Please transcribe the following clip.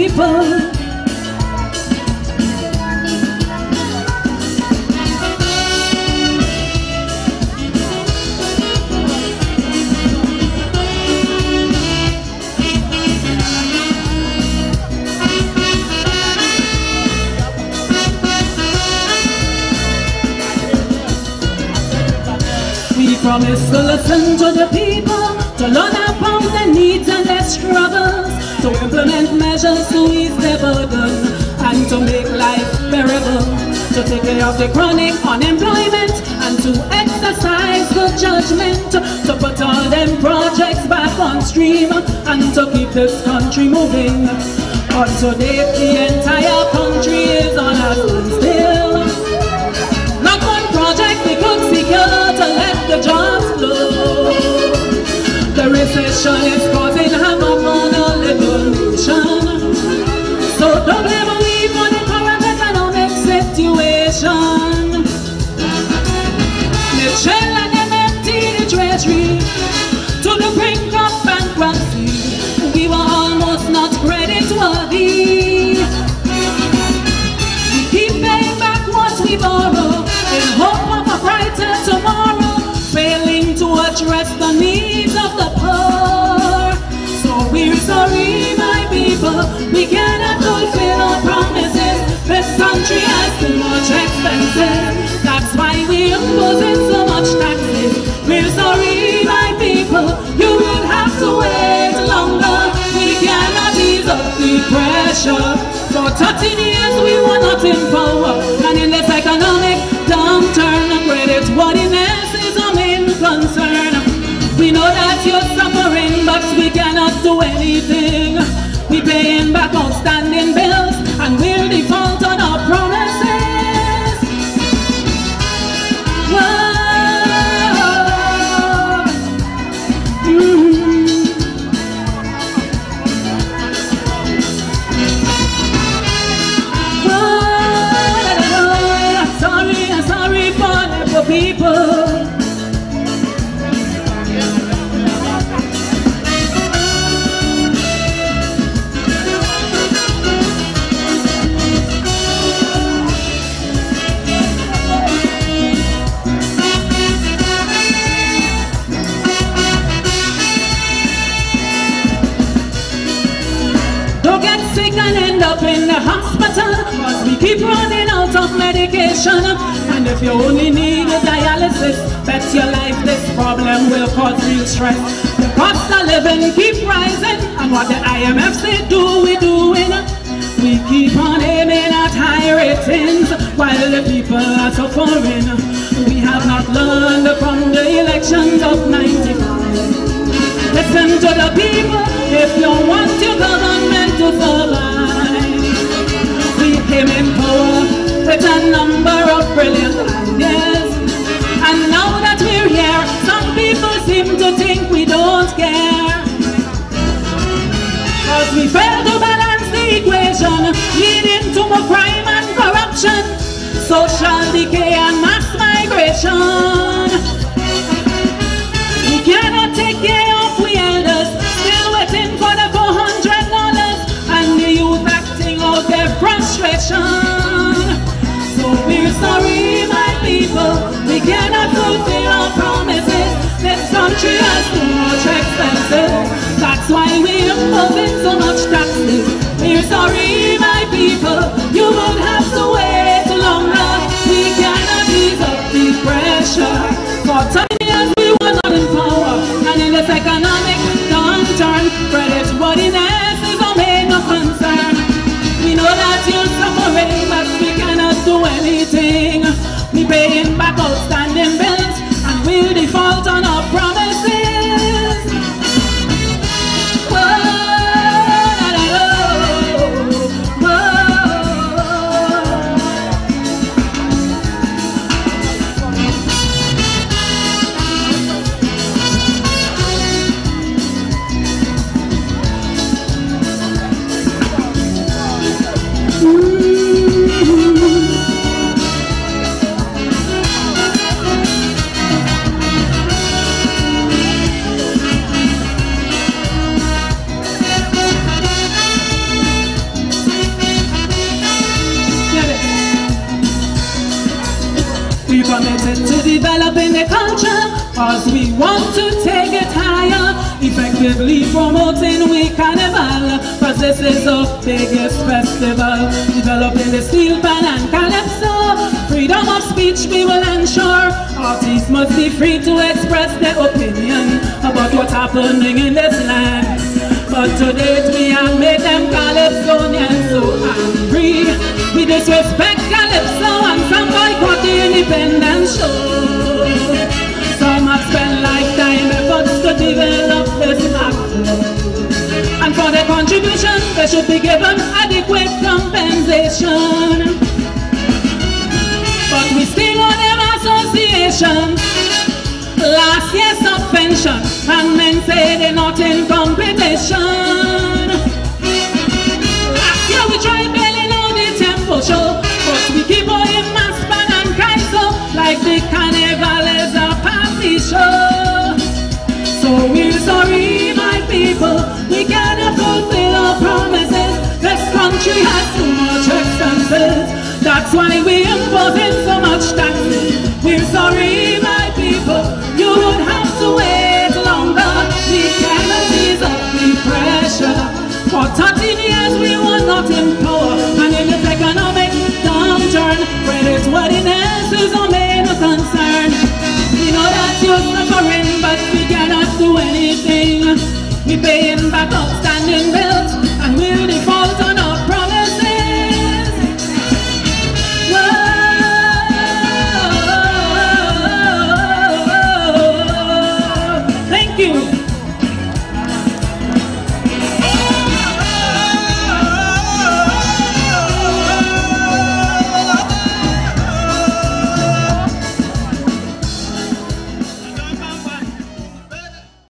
people. We promise to listen to the people, to learn about their needs and their struggles, to implement measures to ease their burden and to make life bearable, to take care of the chronic unemployment and to exercise good judgment, to put all them projects back on stream and to keep this country moving. But today the entire country is on a standstill. Not one project we could secure to let the jobs flow. The recession is causing havoc on a little nation. So don't blame me for the current economic situation. The shell and them empty the treasury to the brink of bankruptcy. We were almost not creditworthy. We keep paying back what we borrow in hope of a brighter tomorrow, failing to address the needs of the poor. So we're sorry, my people, we cannot fulfill our promises. This country has too much expenses. That's why we're imposing so much taxes. We're sorry, my people, you will have to wait longer. We cannot ease up the pressure. For 13 years we were not in power, and in this economic downturn, creditworthiness is our main concern. We know that you're suffering, but we cannot do anything. We're paying back outstanding bills, and we'll default on our promises. Whoa. Sorry for the people. Don't get sick and end up in the hospital, cause we keep running out of medication. And if you only need a dialysis, bet your life this problem will cause real stress. The cost of living keep rising, and what the IMF say do we doing? We keep on aiming at high ratings while the people are suffering. We have not learned from the elections of '95. Listen to the people if you want your government to survive. We came in power with a number of brilliant ideas, and now that we're here, some people seem to think we don't care. Cause we fail to balance the equation, leading to more crime and corruption, social decay and mass migration. We cannot take care of we elders, still waiting for the $400, and the youth acting out their frustration. So we're sorry, my people, we cannot fulfill our promises. This country has too much expenses. That's why we're imposing so much taxes. We're sorry, my people, you won't have to wait longer. We cannot ease up the pressure. For 10 years we were not in power, and in this economic downturn, creditworthiness is our main concern. We know that you're suffering, but we cannot do anything. We're paying back outstanding bills, and we'll default on our promises. Whoa, la, la, la. developing the culture, cause we want to take it higher. Effectively promoting we carnival, cause this is the biggest festival. Developing the steel pan and calypso, freedom of speech we will ensure. Artists must be free to express their opinion about what's happening in this land. But to date we have made them Calypsonians so angry. We disrespect Calypso and some boycott the independence show. Some have spent lifetime efforts to develop this act, and for their contribution they should be given adequate compensation. But we still owe them association last year's subvention, and men say they're not in competition. Last year we tried bailing out the temple show, but we keep owing Maspan and Kaiso like the carnival is a party show. So we're sorry my people, we cannot fulfill our promises. This country has too much expenses, that's why we imposing so much taxes. We're sorry my people, you would have to wait longer. We cannot ease up the pressure. For 13 years we were not in power, and in this economic downturn, credit worthiness is our main concern. We know that you're suffering, but we cannot do anything. We paying back up